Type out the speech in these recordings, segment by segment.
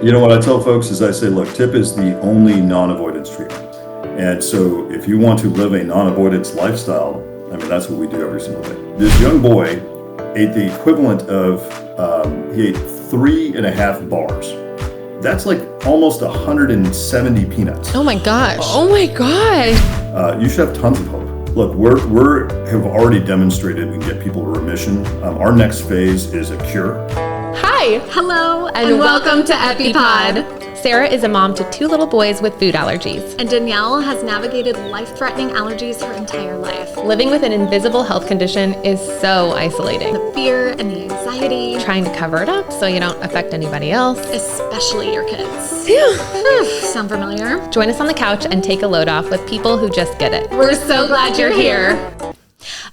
You know what I tell folks is I say, look, TIP is the only non-avoidance treatment. And so if you want to live a non-avoidance lifestyle, I mean, that's what we do every single day. This young boy ate the equivalent of, he ate 3.5 bars. That's like almost 170 peanuts. Oh my gosh. Oh my God. You should have tons of hope. Look, we're have already demonstrated we can get people to remission. Our next phase is a cure. Hi. Hello, And welcome to EpiPod. Sarah is a mom to 2 little boys with food allergies. And Danielle has navigated life-threatening allergies her entire life. Living with an invisible health condition is so isolating. The fear and the anxiety. Trying to cover it up so you don't affect anybody else. Especially your kids. Phew. Sound familiar? Join us on the couch and take a load off with people who just get it. We're so glad you're here.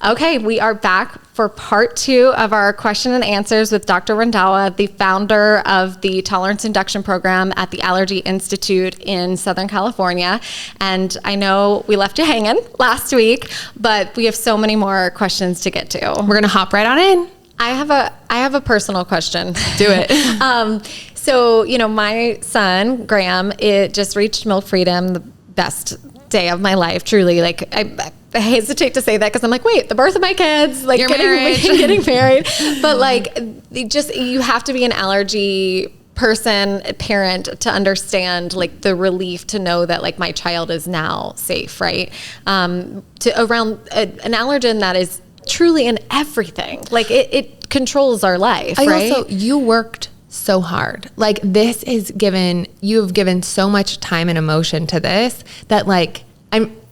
Okay, we are back for part 2 of our question and answers with Dr. Randhawa, the founder of the Tolerance Induction Program at the Allergy Institute in Southern California. And I know we left you hanging last week, but we have so many more questions to get to. We're gonna hop right on in. I have a personal question. Do it. So, my son, Graham, it just reached milk freedom, the best day of my life, truly. Like, I hesitate to say that because I'm like, wait, the birth of my kids, like getting married. But like, you have to be an allergy person, parent, to understand like the relief to know that like my child is now safe, right? Around an allergen that is truly in everything. Like it controls our life, right? Also, you worked so hard. Like you've given so much time and emotion to this that like,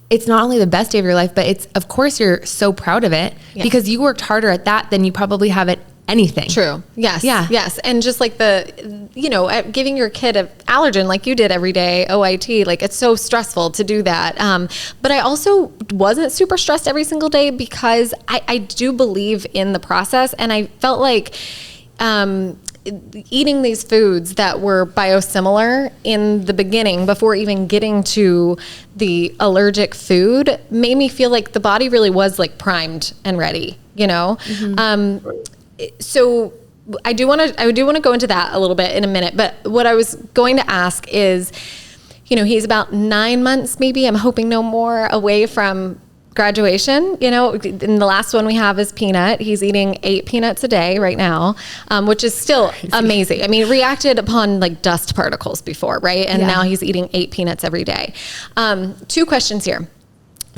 it's not only the best day of your life, but it's, of course, you're so proud of it because you worked harder at that than you probably have at anything. True. Yes. Yeah. Yes. And just like giving your kid an allergen like you did every day, OIT, like it's so stressful to do that. But I also wasn't super stressed every single day because I do believe in the process. And I felt like, eating these foods that were biosimilar in the beginning before even getting to the allergic food made me feel like the body really was like primed and ready, Mm-hmm. So I do want to go into that a little bit in a minute, but what I was going to ask is, he's about 9 months, maybe, I'm hoping no more, away from graduation. And the last one we have is peanut. He's eating 8 peanuts a day right now, which is still amazing. I mean, reacted upon like dust particles before, right? And now he's eating 8 peanuts every day. 2 questions here.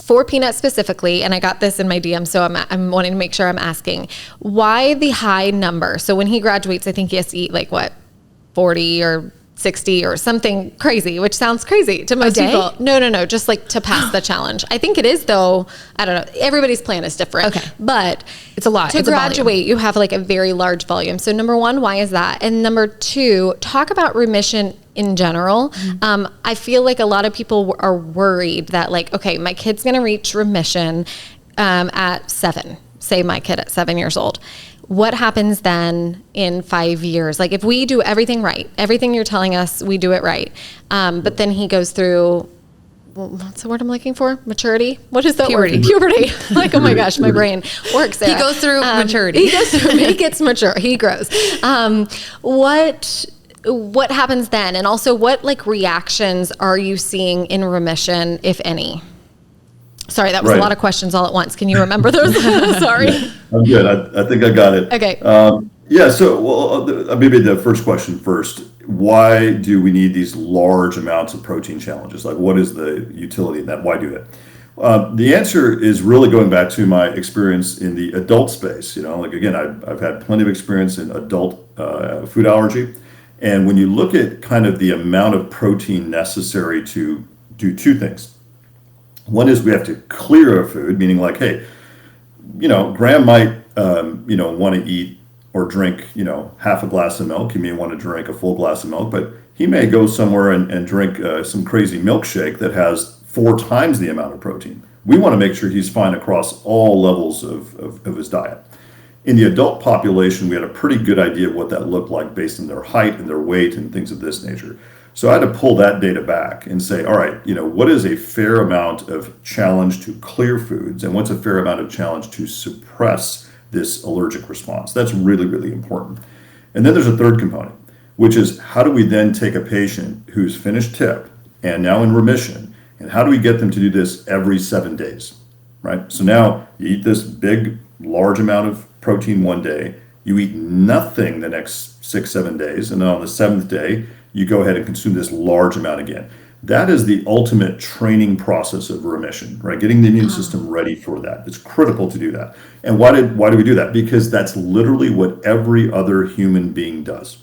For peanuts specifically, and I got this in my DM, so I'm wanting to make sure I'm asking, why the high number? So when he graduates, I think he has to eat like what, 40 or 60 or something crazy, which sounds crazy to most people. No, just like to pass the challenge. I think it is though. I don't know. Everybody's plan is different. Okay. But it's a lot. To graduate, you have like a very large volume. So number 1, why is that? And number 2, talk about remission in general. Mm-hmm. I feel like a lot of people are worried that like, okay, my kid's going to reach remission at 7, say my kid at 7 years old. What happens then in 5 years? Like if we do everything right, everything you're telling us, we do it right. But then he goes through, what's the word I'm looking for? Maturity? What is that Puberty. word? Puberty. Like, oh my gosh, my brain works there. He goes through maturity. He gets mature. He grows. What happens then? And also what like reactions are you seeing in remission, if any? Sorry, that was a lot of questions all at once. Can you remember those? Sorry. I'm good. I think I got it. Okay. So maybe the first question first. Why do we need these large amounts of protein challenges? Like, what is the utility in that? Why do that? The answer is really going back to my experience in the adult space. Like again, I've had plenty of experience in adult food allergy. And when you look at kind of the amount of protein necessary to do 2 things. One is we have to clear a food, meaning like, hey, Graham might, want to eat or drink, half a glass of milk. He may want to drink a full glass of milk, but he may go somewhere and drink some crazy milkshake that has 4 times the amount of protein. We want to make sure he's fine across all levels of his diet. In the adult population, we had a pretty good idea of what that looked like based on their height and their weight and things of this nature. So I had to pull that data back and say, all right, what is a fair amount of challenge to clear foods and what's a fair amount of challenge to suppress this allergic response? That's really, really important. And then there's a third component. which is how do we then take a patient who's finished TIP and now in remission, and how do we get them to do this every 7 days, right? So now you eat this big, large amount of protein one day, you eat nothing the next 6, 7 days, and then on the 7th day, you go ahead and consume this large amount again. That is the ultimate training process of remission, right? Getting the immune system ready for that. It's critical to do that. And why do we do that? Because that's literally what every other human being does,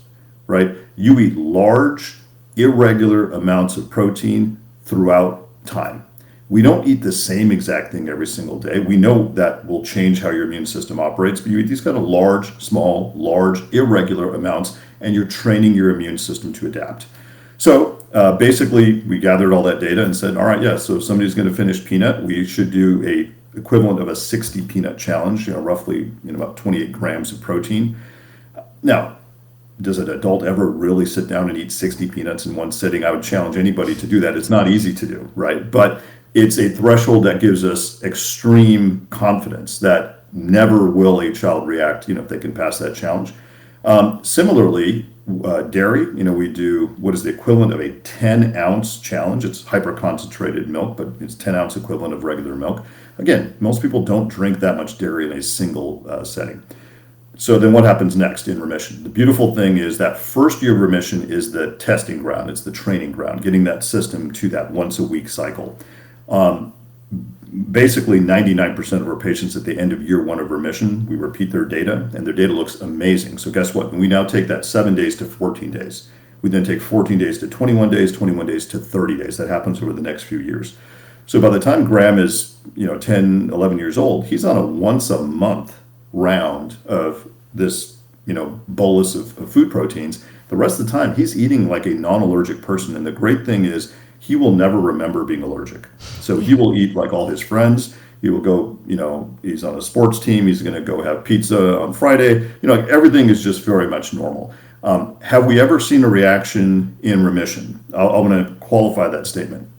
right? You eat large, irregular amounts of protein throughout time. We don't eat the same exact thing every single day. We know that will change how your immune system operates, but you eat these kind of large, small, large, irregular amounts, and you're training your immune system to adapt. So basically, we gathered all that data and said, all right, yeah, so if somebody's going to finish peanut, we should do a equivalent of a 60 peanut challenge, roughly about 28 grams of protein. Now, does an adult ever really sit down and eat 60 peanuts in one sitting? I would challenge anybody to do that. It's not easy to do, right? But it's a threshold that gives us extreme confidence that never will a child react, if they can pass that challenge. Similarly, dairy, we do what is the equivalent of a 10-ounce challenge. It's hyper-concentrated milk, but it's 10-ounce equivalent of regular milk. Again, most people don't drink that much dairy in a single setting. So then what happens next in remission? The beautiful thing is that first year of remission is the testing ground. It's the training ground, getting that system to that once-a-week cycle. Basically, 99% of our patients at the end of year 1 of remission, we repeat their data, and their data looks amazing. So guess what? We now take that 7 days to 14 days. We then take 14 days to 21 days, 21 days to 30 days. That happens over the next few years. So by the time Graham is 10, 11 years old, he's on a once-a-month round of this bolus of food proteins. The rest of the time, he's eating like a non-allergic person. And the great thing is, he will never remember being allergic. So he will eat like all his friends. He will go, he's on a sports team. He's going to go have pizza on Friday. Everything is just very much normal. Have we ever seen a reaction in remission? I want to qualify that statement.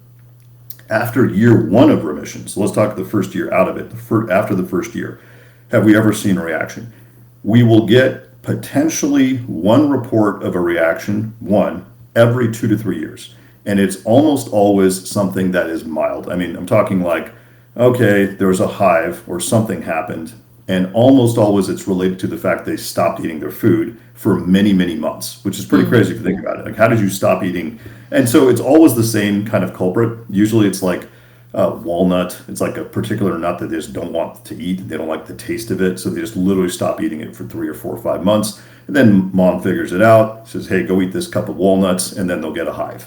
After year 1 of remission, so let's talk the first year out of it, after the first year, have we ever seen a reaction? We will get potentially one report of a reaction, every 2 to 3 years. And it's almost always something that is mild. I mean, I'm talking like, okay, there was a hive or something happened. And almost always it's related to the fact they stopped eating their food for many, many months, which is pretty crazy if you think about it. Like, how did you stop eating? And so it's always the same kind of culprit. Usually it's like walnut. It's like a particular nut that they just don't want to eat. They don't like the taste of it. So they just literally stop eating it for 3 or 4 or 5 months. And then mom figures it out, says, hey, go eat this cup of walnuts, and then they'll get a hive.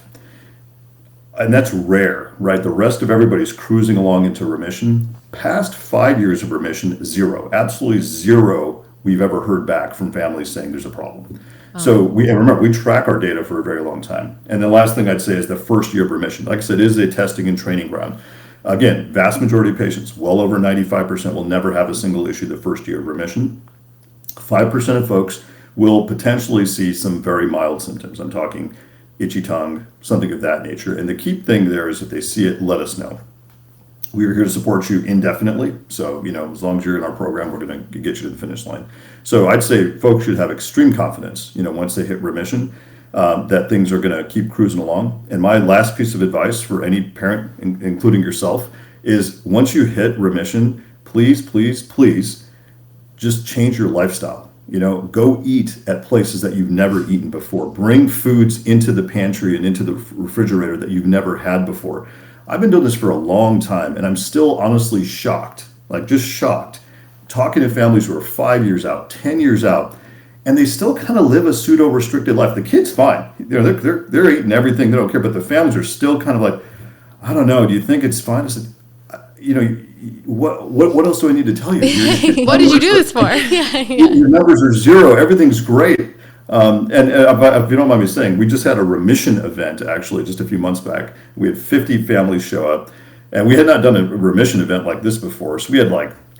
And that's rare, right? The rest of everybody's cruising along into remission. Past 5 years of remission, zero, absolutely zero we've ever heard back from families saying there's a problem. So remember, we track our data for a very long time. And the last thing I'd say is the first year of remission. Like I said, is a testing and training ground. Again, vast majority of patients, well over 95%, will never have a single issue the first year of remission. 5% of folks will potentially see some very mild symptoms. I'm talking itchy tongue, something of that nature. And the key thing there is if they see it, let us know. We are here to support you indefinitely. So, as long as you're in our program, we're going to get you to the finish line. So I'd say folks should have extreme confidence, once they hit remission, that things are going to keep cruising along. And my last piece of advice for any parent, including yourself, is once you hit remission, please, please, please just change your lifestyle. Go eat at places that you've never eaten before. Bring foods into the pantry and into the refrigerator that you've never had before. I've been doing this for a long time, and I'm still honestly shocked, just shocked, talking to families who are 5 years out, 10 years out, and they still kind of live a pseudo-restricted life. The kid's fine. They're eating everything. They don't care, but the families are still kind of like, I don't know, do you think it's fine? I said, what else do I need to tell you? What did you do this for? Your numbers are zero. Everything's great. And if you don't mind me saying, we just had a remission event, actually, just a few months back. We had 50 families show up, and we had not done a remission event like this before. So we had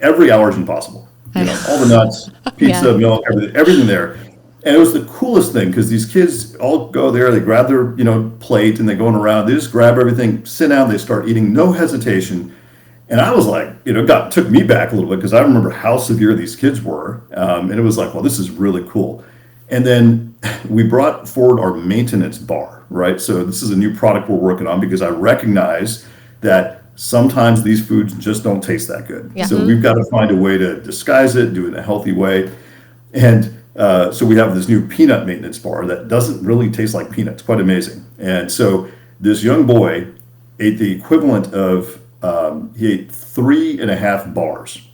every allergen possible. All the nuts, pizza, milk, everything there. And it was the coolest thing because these kids all go there, they grab their, plate and they're going around. They just grab everything, sit down, they start eating, no hesitation. And I was like, took me back a little bit because I remember how severe these kids were. And it was like, well, this is really cool. And then we brought forward our maintenance bar, right? So this is a new product we're working on because I recognize that sometimes these foods just don't taste that good. Yeah. So we've got to find a way to disguise it, do it in a healthy way. And so we have this new peanut maintenance bar that doesn't really taste like peanuts, quite amazing. And so this young boy ate the equivalent of, he ate 3.5 bars.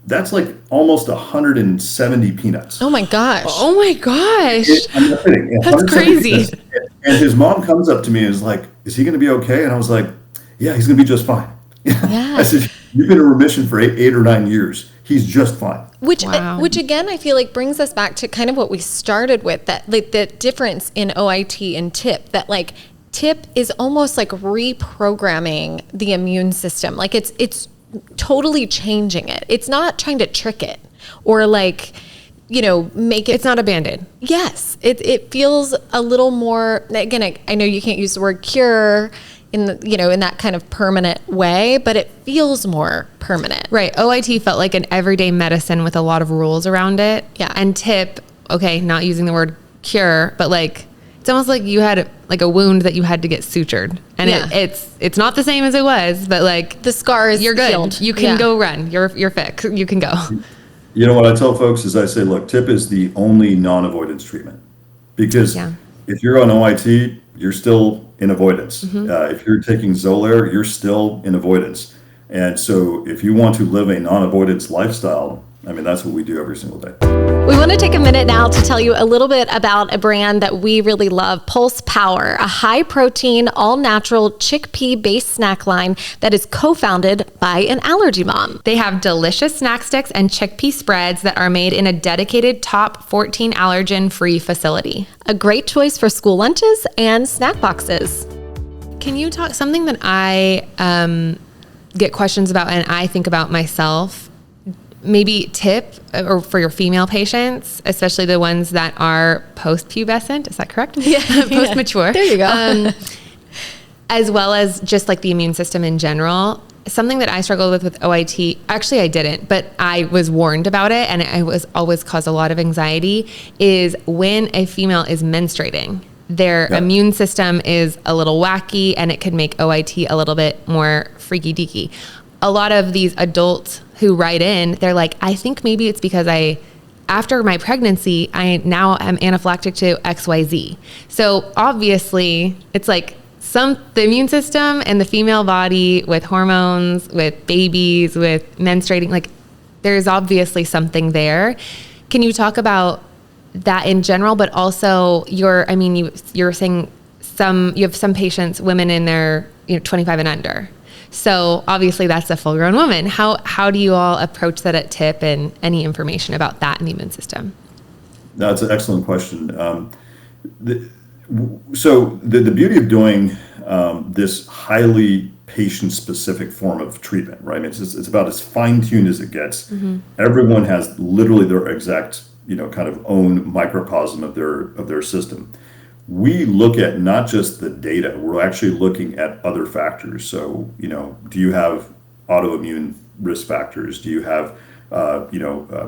That's like almost 170 peanuts. Oh my gosh. Oh my gosh. I'm not kidding. That's 170 crazy. peanuts. And his mom comes up to me and is like, is he going to be okay? And I was like, yeah, he's going to be just fine. Yeah. I said, you've been in remission for 8 or 9 years. He's just fine. Which Wow. which again, I feel like brings us back to kind of what we started with, that like the difference in OIT and TIP, that like TIP is almost like reprogramming the immune system. Like it's totally changing it. It's not trying to trick it or like, make it. It's not a Band-Aid. Yes, it feels a little more. Again, I know you can't use the word cure in in that kind of permanent way, but it feels more permanent. Right. OIT felt like an everyday medicine with a lot of rules around it. Yeah. And TIP, okay, not using the word cure, but like it's almost like you had like a wound that you had to get sutured, and Yeah. it's not the same as it was, but like The scar is you're good. healed. You can Yeah. go run. You're fixed. You can go. You know what I tell folks is I say, look, TIP is the only non-avoidance treatment because Yeah. if you're on OIT, you're still in avoidance. If you're taking Xolair, you're still in avoidance. And so if you want to live a non-avoidance lifestyle, I mean, that's what we do every single day. We want to take a minute now to tell you a little bit about a brand that we really love, Pulse Power, a high-protein, all-natural chickpea-based snack line that is co-founded by an allergy mom. They have delicious snack sticks and chickpea spreads that are made in a dedicated top 14 allergen-free facility. A great choice for school lunches and snack boxes. Can you talk something that I get questions about and I think about myself? Maybe tip or for your female patients, especially the ones that are post-pubescent. Is that correct? Yeah. Post-mature. There you go. As well as just like the immune system in general. Something that I struggled with OIT, actually I didn't, but I was warned about it and it was always caused a lot of anxiety, is when a female is menstruating. Their immune system is a little wacky and it could make OIT a little bit more freaky deaky. A lot of these adults who write in, they're like, I think maybe it's because after my pregnancy, I now am anaphylactic to XYZ. So obviously it's like the immune system and the female body with hormones, with babies, with menstruating, like there's obviously something there. Can you talk about that in general, but also you're saying you have some patients, women in their 25 and under. So obviously that's a full grown woman. How do you all approach that at TIP, and any information about that in the immune system? That's an excellent question. So the beauty of doing this highly patient-specific form of treatment, right? I mean, it's about as fine-tuned as it gets. Mm-hmm. Everyone has literally their exact, kind of own microcosm of their system. We look at not just the data; we're actually looking at other factors. So, do you have autoimmune risk factors? Do you have,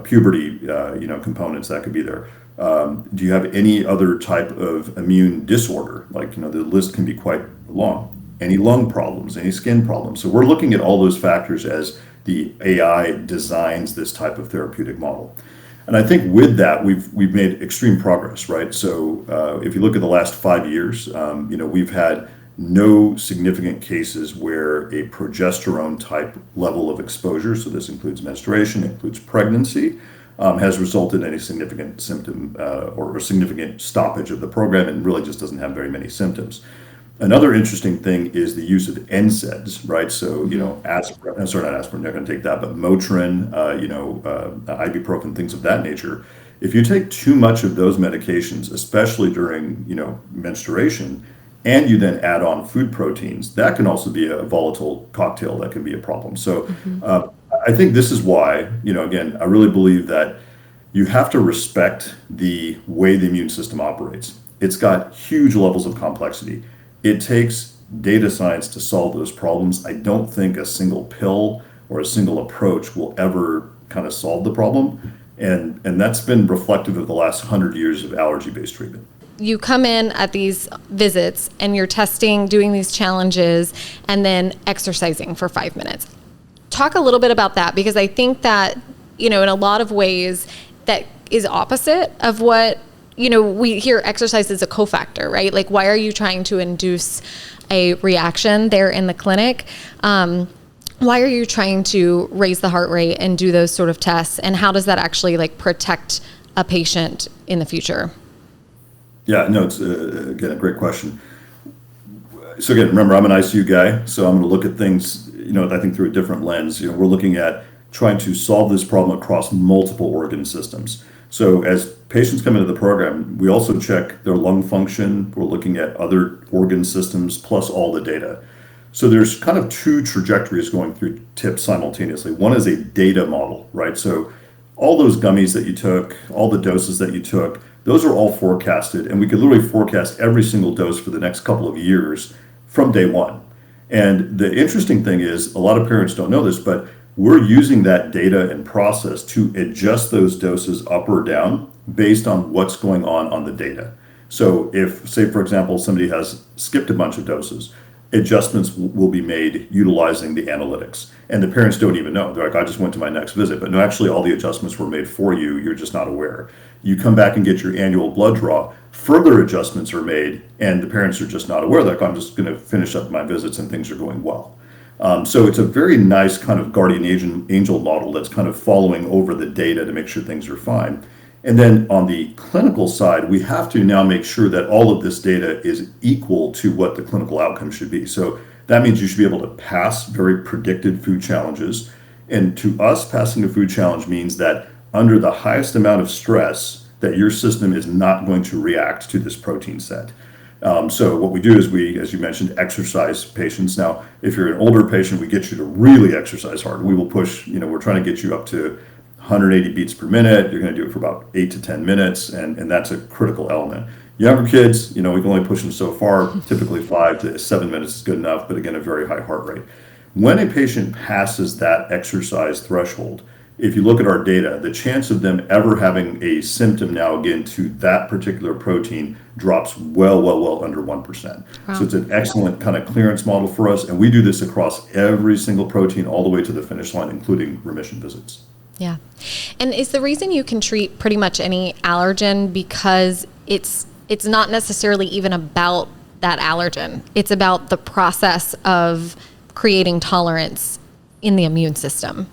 puberty, components that could be there? Do you have any other type of immune disorder? Like, the list can be quite long. Any lung problems, any skin problems. So we're looking at all those factors as the AI designs this type of therapeutic model. And I think with that, we've made extreme progress, right? So if you look at the last 5 years, we've had no significant cases where a progesterone type level of exposure, so this includes menstruation, includes pregnancy, has resulted in any significant symptom or significant stoppage of the program, and really just doesn't have very many symptoms. Another interesting thing is the use of NSAIDs, right? So, aspirin, not aspirin, not going to take that, but Motrin, ibuprofen, things of that nature. If you take too much of those medications, especially during, menstruation, and you then add on food proteins, that can also be a volatile cocktail that can be a problem. So I think this is why, again, I really believe that you have to respect the way the immune system operates. It's got huge levels of complexity. It takes data science to solve those problems. I don't think a single pill or a single approach will ever kind of solve the problem. And that's been reflective of the last 100 years of allergy-based treatment. You come in at these visits and you're testing, doing these challenges, and then exercising for 5 minutes. Talk a little bit about that, because I think that, in a lot of ways that is opposite of what, we hear exercise as a cofactor, right? Like, why are you trying to induce a reaction there in the clinic? Why are you trying to raise the heart rate and do those sort of tests? And how does that actually protect a patient in the future? Yeah, no, it's again a great question. So again, remember, I'm an ICU guy, so I'm going to look at things, I think through a different lens. We're looking at trying to solve this problem across multiple organ systems. So as patients come into the program, we also check their lung function. We're looking at other organ systems plus all the data. So there's kind of two trajectories going through TIP simultaneously. One is a data model, right? So all those gummies that you took, all the doses that you took, those are all forecasted, and we could literally forecast every single dose for the next couple of years from day one. And the interesting thing is, a lot of parents don't know this, but we're using that data and process to adjust those doses up or down based on what's going on the data. So if, say, for example, somebody has skipped a bunch of doses, adjustments will be made utilizing the analytics. And the parents don't even know. They're like, I just went to my next visit. But no, actually, all the adjustments were made for you. You're just not aware. You come back and get your annual blood draw. Further adjustments are made, and the parents are just not aware. Like, I'm just going to finish up my visits and things are going well. So it's a very nice kind of guardian angel model that's kind of following over the data to make sure things are fine. And then on the clinical side, we have to now make sure that all of this data is equal to what the clinical outcome should be. So that means you should be able to pass very predicted food challenges. And to us, passing a food challenge means that under the highest amount of stress, that your system is not going to react to this protein set. So what we do is we, as you mentioned, exercise patients. Now, if you're an older patient, we get you to really exercise hard. We will push, we're trying to get you up to 180 beats per minute. You're going to do it for about 8 to 10 minutes, and that's a critical element. Younger kids, we can only push them so far. Typically 5 to 7 minutes is good enough, but again, a very high heart rate. When a patient passes that exercise threshold, if you look at our data, the chance of them ever having a symptom now again to that particular protein drops well under 1%. Wow. So it's an excellent kind of clearance model for us, and we do this across every single protein all the way to the finish line, including remission visits. Yeah. And is the reason you can treat pretty much any allergen because it's not necessarily even about that allergen. It's about the process of creating tolerance in the immune system?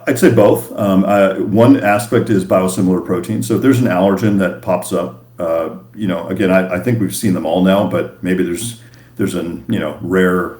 I'd say both. One aspect is biosimilar protein. So if there's an allergen that pops up, again, I think we've seen them all now, but maybe there's a rare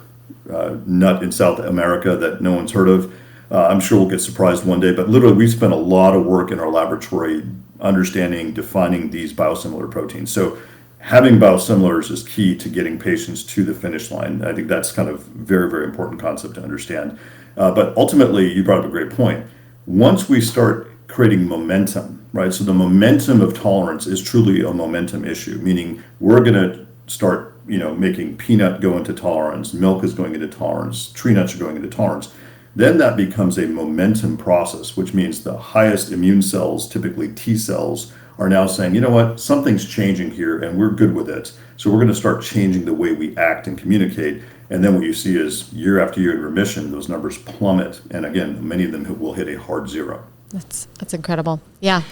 nut in South America that no one's heard of. I'm sure we'll get surprised one day, but literally we've spent a lot of work in our laboratory understanding, defining these biosimilar proteins. So having biosimilars is key to getting patients to the finish line. I think that's kind of very, very important concept to understand. But ultimately, you brought up a great point. Once we start creating momentum, right? So the momentum of tolerance is truly a momentum issue, meaning we're going to start, making peanut go into tolerance, milk is going into tolerance, tree nuts are going into tolerance. Then that becomes a momentum process, which means the highest immune cells, typically T cells, are now saying, you know what, something's changing here and we're good with it. So we're going to start changing the way we act and communicate. And then what you see is year after year in remission, those numbers plummet. And again, many of them will hit a hard zero. That's incredible. Yeah.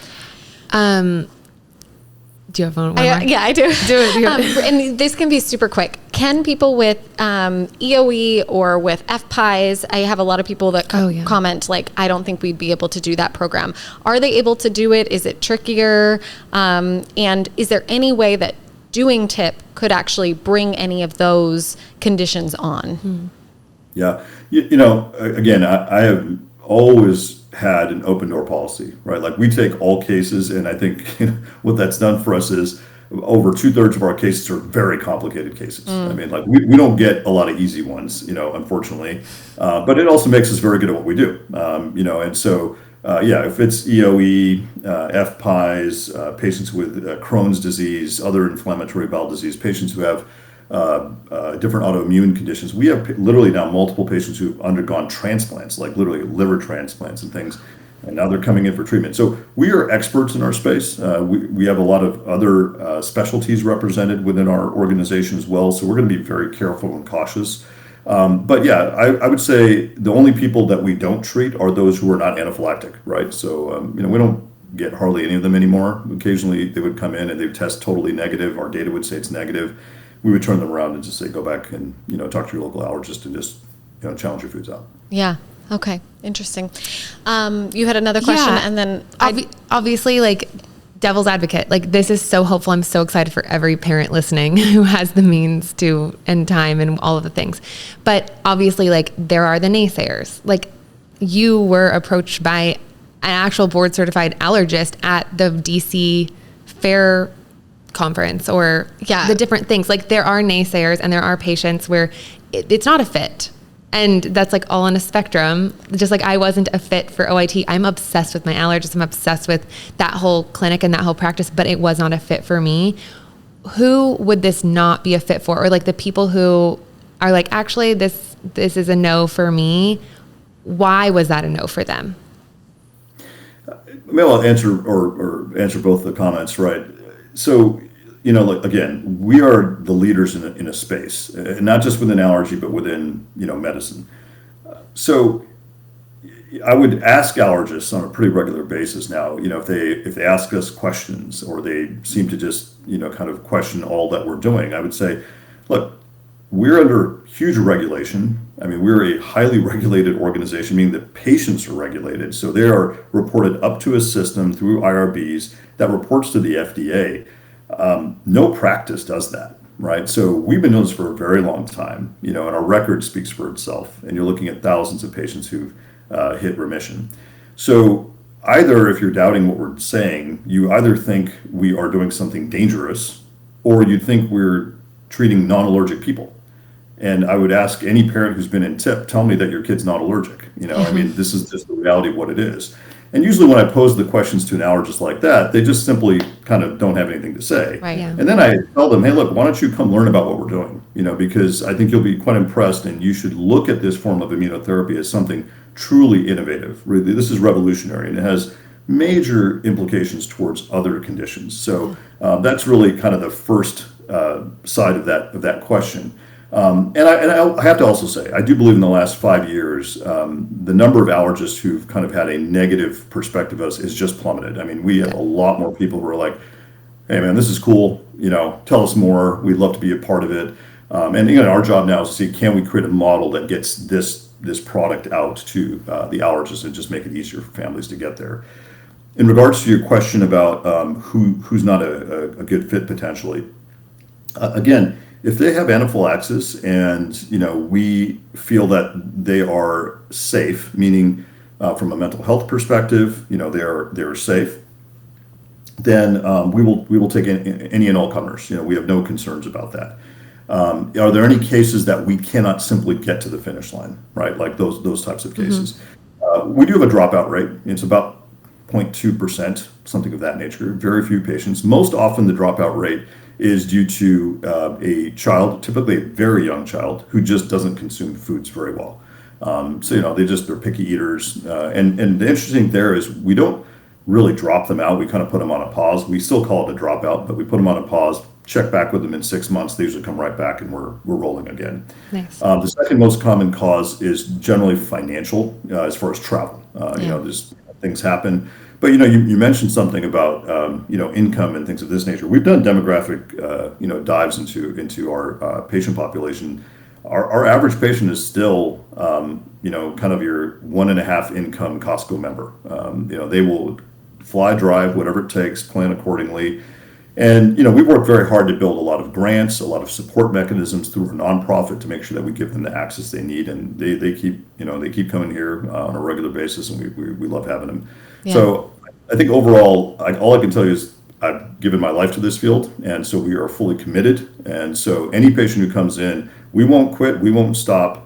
Do you have one more? Yeah, I do. Do it. And this can be super quick. Can people with EOE or with FPIES, I have a lot of people that comment, like, I don't think we'd be able to do that program. Are they able to do it? Is it trickier? And is there any way that doing TIP could actually bring any of those conditions on? Yeah. Again, I have always had an open door policy, right? Like, we take all cases, and I think what that's done for us is over 2/3 of our cases are very complicated cases. I mean, like, we don't get a lot of easy ones, unfortunately, but it also makes us very good at what we do, and so if it's EOE, FPIES, patients with Crohn's disease, other inflammatory bowel disease, patients who have different autoimmune conditions. We have literally now multiple patients who've undergone transplants, like literally liver transplants and things. and now they're coming in for treatment. So we are experts in our space. We have a lot of other specialties represented within our organization as well. So we're going to be very careful and cautious. But yeah, I would say the only people that we don't treat are those who are not anaphylactic, right? So, we don't get hardly any of them anymore. Occasionally they would come in and they would test totally negative. Our data would say it's negative. We would turn them around and just say, go back and, talk to your local allergist and just, challenge your foods out. Yeah. Okay. Interesting. You had another question and then obviously, like, devil's advocate, like, this is so helpful. I'm so excited for every parent listening who has the means to, and time and all of the things. But obviously, like, there are the naysayers. Like, you were approached by an actual board certified allergist at the DC Fair conference or the different things. Like, there are naysayers and there are patients where it's not a fit. And that's like all on a spectrum. Just like I wasn't a fit for OIT. I'm obsessed with my allergist. I'm obsessed with that whole clinic and that whole practice, but it was not a fit for me. Who would this not be a fit for? Or like the people who are like, actually, this is a no for me. Why was that a no for them? Maybe I'll answer or answer both the comments, right? So, like, again, we are the leaders in a space, and not just within allergy, but within, medicine. So I would ask allergists on a pretty regular basis now, if they ask us questions or they seem to just, kind of question all that we're doing, I would say, look, we're under huge regulation. I mean, we're a highly regulated organization, meaning that patients are regulated. So they are reported up to a system through IRBs that reports to the FDA. No practice does that, right? So we've been doing this for a very long time, and our record speaks for itself. And you're looking at thousands of patients who've hit remission. So either if you're doubting what we're saying, you either think we are doing something dangerous or you think we're treating non-allergic people. And I would ask any parent who's been in TIP, tell me that your kid's not allergic. I mean, this is just the reality of what it is. And usually when I pose the questions to an allergist like that, they just simply kind of don't have anything to say. Right, yeah. And then I tell them, hey, look, why don't you come learn about what we're doing? Because I think you'll be quite impressed and you should look at this form of immunotherapy as something truly innovative. Really, this is revolutionary and it has major implications towards other conditions. So that's really kind of the first side of that question. And I have to also say, I do believe in the last 5 years, the number of allergists who've kind of had a negative perspective of us is just plummeted. I mean, we have a lot more people who are like, hey man, this is cool, tell us more, we'd love to be a part of it. And our job now is to see, can we create a model that gets this product out to the allergists and just make it easier for families to get there. In regards to your question about who's not a good fit potentially, again, if they have anaphylaxis and we feel that they are safe, meaning from a mental health perspective, they're safe, then we will take any and all comers. We have no concerns about that. Are there any cases that we cannot simply get to the finish line, right? Like those types of cases. We do have a dropout rate. It's about 0.2%, something of that nature. Very few patients. Most often the dropout rate is due to a child, typically a very young child, who just doesn't consume foods very well. So, they're picky eaters. And the interesting thing there is we don't really drop them out. We kind of put them on a pause. We still call it a dropout, but we put them on a pause, check back with them in 6 months. They usually come right back and we're rolling again. Nice. The second most common cause is generally financial as far as travel. There's things happen. But you mentioned something about income and things of this nature. We've done demographic dives into our patient population. Our average patient is still kind of your 1.5 income Costco member. They will fly, drive, whatever it takes, plan accordingly. And we've worked very hard to build a lot of grants, a lot of support mechanisms through a nonprofit to make sure that we give them the access they need, and they keep coming here on a regular basis, and we love having them. Yeah. So I think overall, all I can tell you is I've given my life to this field, and so we are fully committed. And so any patient who comes in, we won't quit, we won't stop.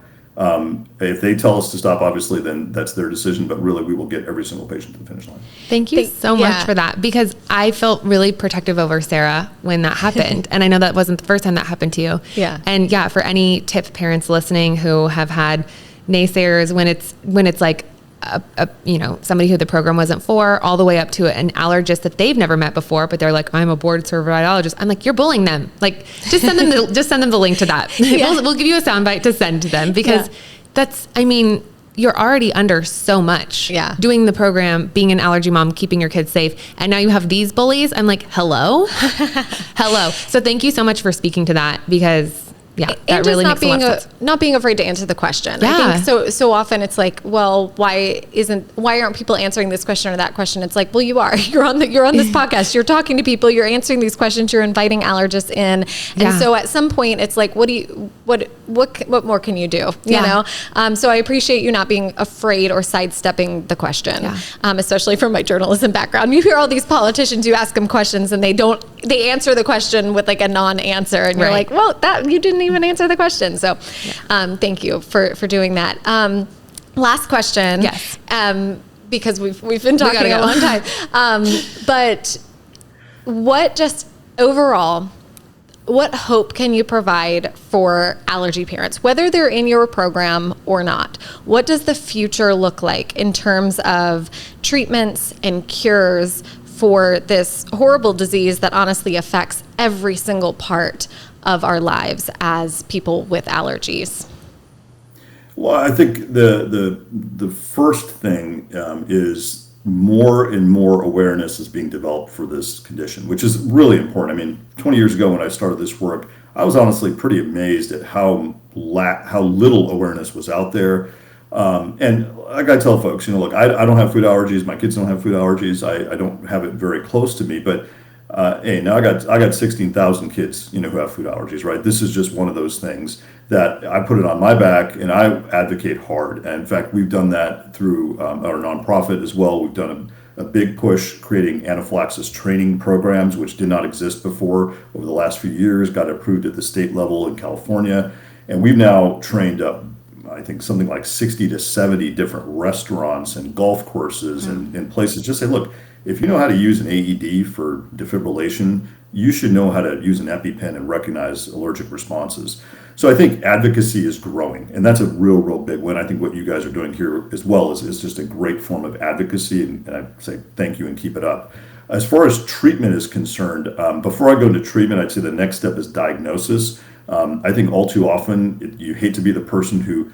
If they tell us to stop, obviously, then that's their decision. But really, we will get every single patient to the finish line. Thank you so much for that, because I felt really protective over Sarah when that happened. And I know that wasn't the first time that happened to you. Yeah. And for any TIP parents listening who have had naysayers when it's like somebody who the program wasn't for, all the way up to an allergist that they've never met before, but they're like, I'm a board certified allergist. I'm like, you're bullying them. Like, just send them the link to that. We'll give you a soundbite to send to them, because you're already under so much doing the program, being an allergy mom, keeping your kids safe. And now you have these bullies. I'm like, hello. So thank you so much for speaking to that, because that really makes a lot of sense. Not being afraid to answer the question. Yeah. I think so often it's like, well, why aren't people answering this question or that question? It's like, well, you are. You're on this podcast. You're talking to people. You're answering these questions. You're inviting allergists in. And so at some point, it's like, what more can you do? You know. So I appreciate you not being afraid or sidestepping the question, especially from my journalism background. You hear all these politicians. You ask them questions, and they answer the question with like a non-answer, and you're like, well, that you didn't even answer the question. So thank you for doing that. Last question. Yes. Because we've been talking a long time. But what hope can you provide for allergy parents, whether they're in your program or not? What does the future look like in terms of treatments and cures for this horrible disease that honestly affects every single part of our lives as people with allergies? Well, I think the first thing is more and more awareness is being developed for this condition, which is really important. I mean, 20 years ago when I started this work, I was honestly pretty amazed at how little awareness was out there. And like I tell folks, look, I don't have food allergies. My kids don't have food allergies. I don't have it very close to me, but hey, now I got 16,000 kids, who have food allergies, right? This is just one of those things that I put it on my back, and I advocate hard. And in fact, we've done that through our nonprofit as well. We've done a big push creating anaphylaxis training programs, which did not exist before. Over the last few years, got approved at the state level in California, and we've now trained up, I think, something like 60 to 70 different restaurants and golf courses and places. Just say, look, if you know how to use an AED for defibrillation, you should know how to use an EpiPen and recognize allergic responses. So I think advocacy is growing, and that's a real big win. I think what you guys are doing here as well is just a great form of advocacy, and I say thank you and keep it up. As far as treatment is concerned, before I go into treatment, I'd say the next step is diagnosis. I think all too often you hate to be the person who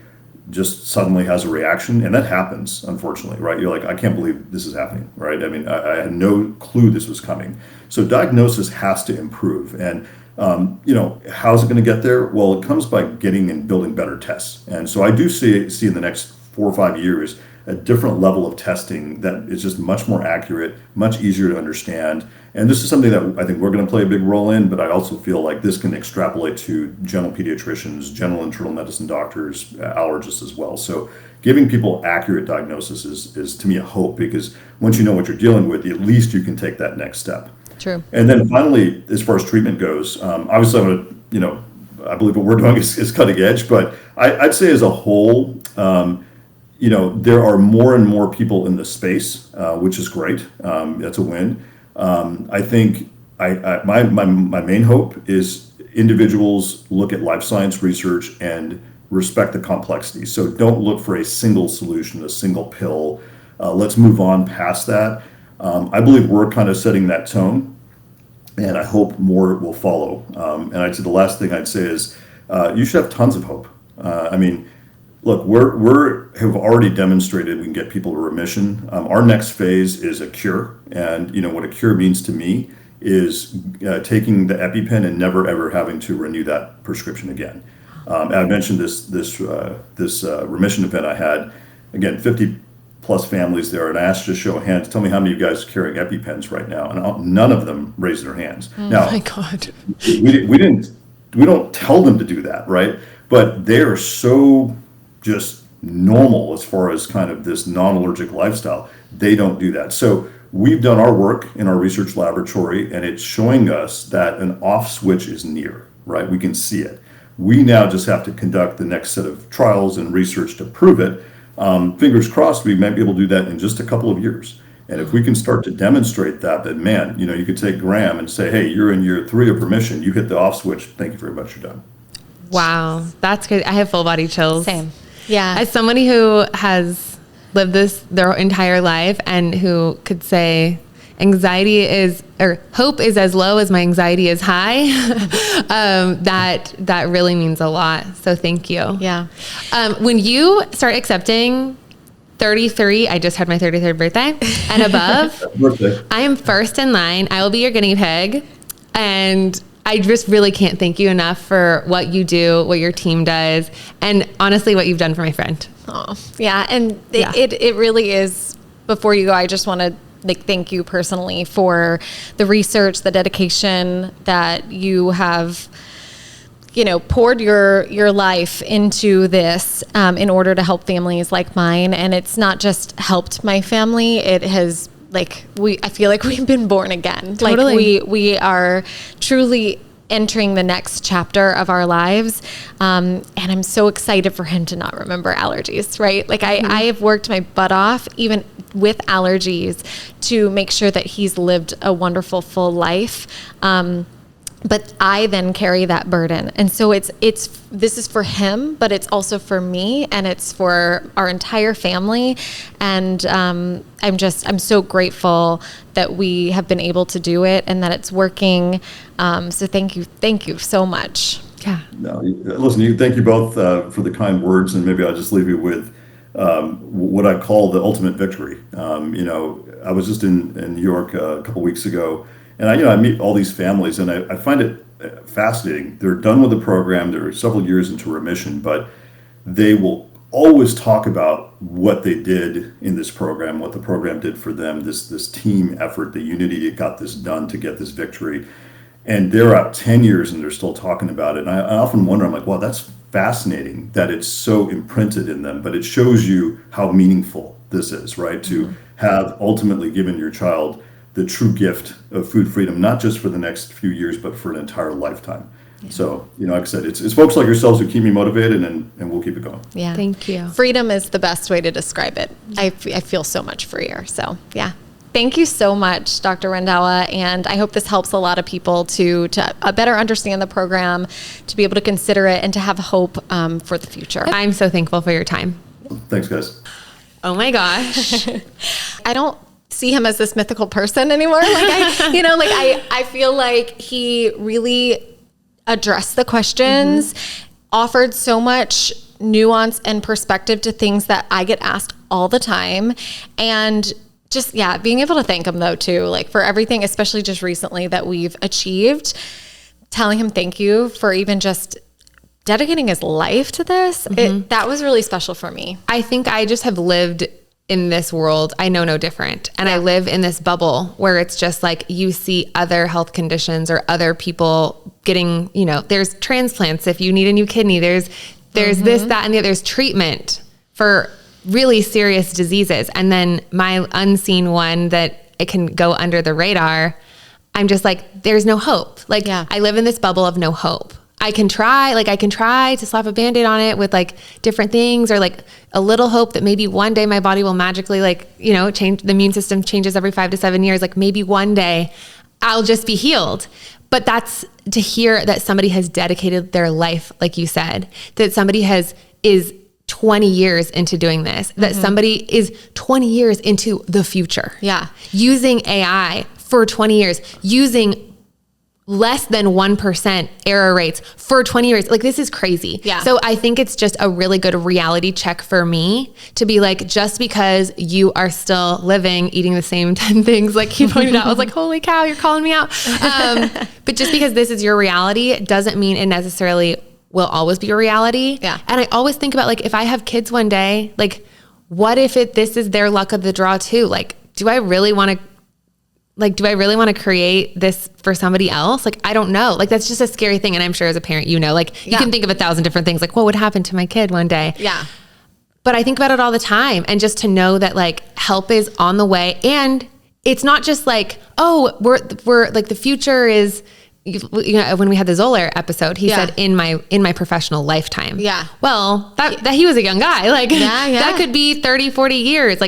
just suddenly has a reaction, and that happens, unfortunately, right? You're like, I can't believe this is happening, right? I mean, I had no clue this was coming. So diagnosis has to improve, and how's it going to get there? Well, it comes by getting and building better tests, and so I do see in the next 4 or 5 years a different level of testing that is just much more accurate, much easier to understand. And this is something that I think we're going to play a big role in, but I also feel like this can extrapolate to general pediatricians, general internal medicine doctors, allergists as well. So giving people accurate diagnosis is to me a hope, because once you know what you're dealing with, at least you can take that next step. True. And then finally, as far as treatment goes, obviously I believe what we're doing is cutting edge, but I'd say as a whole, there are more and more people in the space, which is great. That's a win. I think my main hope is individuals look at life science research and respect the complexity. So don't look for a single solution, a single pill. Let's move on past that. I believe we're kind of setting that tone, and I hope more will follow. And I'd say the last thing I'd say is you should have tons of hope. Look, we have already demonstrated we can get people to remission. Our next phase is a cure, and what a cure means to me is taking the EpiPen and never ever having to renew that prescription again. I mentioned this remission event I had. Again, 50 plus families there, and I asked to show of hands. Tell me how many of you guys are carrying EpiPens right now, and none of them raised their hands. Now, my God, we don't tell them to do that, right? But they are so just normal as far as kind of this non-allergic lifestyle. They don't do that. So we've done our work in our research laboratory, and it's showing us that an off switch is near, right? We can see it. We now just have to conduct the next set of trials and research to prove it. Fingers crossed, we might be able to do that in just a couple of years. And if we can start to demonstrate that, then man, you could take Graham and say, hey, you're in year 3 of remission. You hit the off switch. Thank you very much. You're done. Wow. That's good. I have full body chills. Same. Yeah. As somebody who has lived this their entire life and who could say hope is as low as my anxiety is high, that really means a lot. So thank you. Yeah. When you start accepting 33, I just had my 33rd birthday and above, I am first in line. I will be your guinea pig. And I just really can't thank you enough for what you do, what your team does, and honestly, what you've done for my friend. Oh, yeah. And it really is, before you go, I just want to thank you personally for the research, the dedication that you have, poured your life into this in order to help families like mine. And it's not just helped my family, it has I feel like we've been born again. Totally. Like we are truly entering the next chapter of our lives. And I'm so excited for him to not remember allergies, right? Like I have worked my butt off, even with allergies, to make sure that he's lived a wonderful, full life. But I then carry that burden. And so this is for him, but it's also for me, and it's for our entire family. And I'm so grateful that we have been able to do it and that it's working. So thank you so much. Yeah. No, listen, thank you both for the kind words, and maybe I'll just leave you with what I call the ultimate victory. I was just in New York a couple weeks ago, and I meet all these families, and I find it fascinating. They're done with the program. They're several years into remission, but they will always talk about what they did in this program, what the program did for them, this team effort, the unity that got this done to get this victory. And they're out 10 years and they're still talking about it. And I often wonder, I'm like, wow, that's fascinating that it's so imprinted in them, but it shows you how meaningful this is, right? To have ultimately given your child the true gift of food freedom, not just for the next few years, but for an entire lifetime. Yeah. So, like I said, it's folks like yourselves who keep me motivated, and we'll keep it going. Yeah. Thank you. Freedom is the best way to describe it. I feel so much freer. So, yeah. Thank you so much, Dr. Randhawa, and I hope this helps a lot of people to better understand the program, to be able to consider it, and to have hope for the future. I'm so thankful for your time. Thanks, guys. Oh my gosh. I don't see him as this mythical person anymore. I feel like he really addressed the questions, offered so much nuance and perspective to things that I get asked all the time, and just, being able to thank him though too, for everything, especially just recently that we've achieved, telling him thank you for even just dedicating his life to this. That was really special for me. I think I just have lived in this world. I know no different. And I live in this bubble where it's just you see other health conditions or other people getting, there's transplants if you need a new kidney, there's this, that, and the other, there's treatment for really serious diseases. And then my unseen one that it can go under the radar, I'm just there's no hope. I live in this bubble of no hope. I can try to slap a Band-Aid on it with different things, or a little hope that maybe one day my body will magically change. The immune system changes every 5 to 7 years. Maybe one day I'll just be healed. But that's to hear that somebody has dedicated their life, like you said, that somebody is 20 years into doing this, that somebody is 20 years into the future. Yeah. Using AI for 20 years, using less than 1% error rates for 20 years. This is crazy. Yeah. So I think it's just a really good reality check for me to be just because you are still living, eating the same 10 things like you pointed out, I was holy cow, you're calling me out. But just because this is your reality doesn't mean it necessarily will always be your reality. Yeah. And I always think about if I have kids one day, what if this is their luck of the draw too? Do I really want to create this for somebody else? I don't know. That's just a scary thing. And I'm sure as a parent, you can think of 1,000 different things. What would happen to my kid one day? Yeah. But I think about it all the time. And just to know that help is on the way. And it's not just we're the future is, when we had the Zoller episode, he said in my professional lifetime. Yeah. Well, that he was a young guy. That could be 30, 40 years.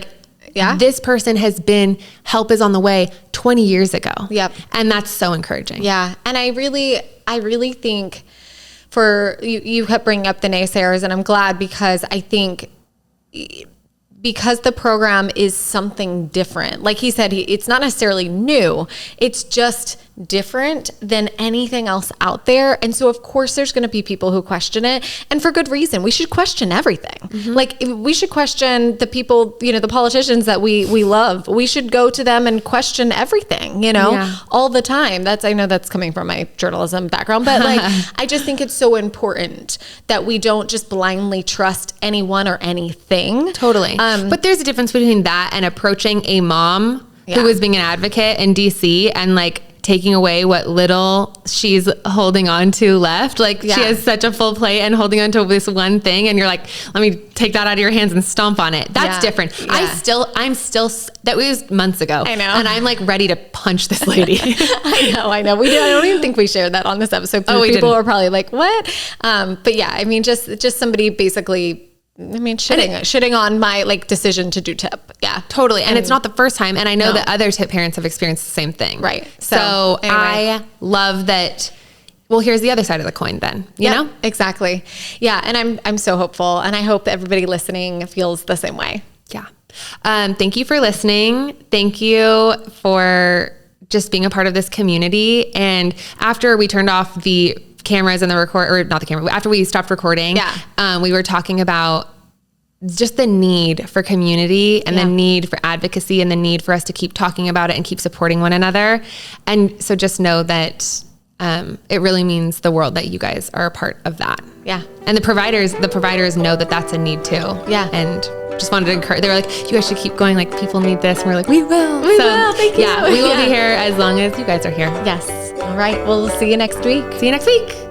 This person has been, help is on the way 20 years ago. Yep. And that's so encouraging. Yeah. And I really think you kept bringing up the naysayers, and I'm glad, because I think because the program is something different. Like he said, it's not necessarily new. It's just different than anything else out there. And so of course there's going to be people who question it, and for good reason. We should question everything. Like we should question the people, the politicians that we love. We should go to them and question everything, all the time. I know that's coming from my journalism background, but like, I just think it's so important that we don't just blindly trust anyone or anything. Totally. But there's a difference between that and approaching a mom who was being an advocate in DC and like taking away what little she's holding on to left. Like she has such a full plate and holding on to this one thing. And you're like, let me take that out of your hands and stomp on it. That's different. Yeah. I'm still, that was months ago. I know. And I'm like ready to punch this lady. I know. I don't even think we shared that on this episode. People are probably like, what? But yeah, I mean, just somebody basically, shitting on my like decision to do tip. Yeah, totally. And it's not the first time. And I know that other tip parents have experienced the same thing. Right. So anyway. I love that. Well, here's the other side of the coin then, you know? Exactly. Yeah. And I'm so hopeful, and I hope everybody listening feels the same way. Yeah. Thank you for listening. Thank you for just being a part of this community. And after we turned off the cameras and after we stopped recording, we were talking about just the need for community and the need for advocacy and the need for us to keep talking about it and keep supporting one another. And so just know that it really means the world that you guys are a part of that. Yeah. And the providers know that that's a need too. Yeah. And just wanted to encourage, they were like, you guys should keep going. Like people need this. And we're like, we will. Thank you. Yeah, we will be here as long as you guys are here. Yes. All right. We'll see you next week. See you next week.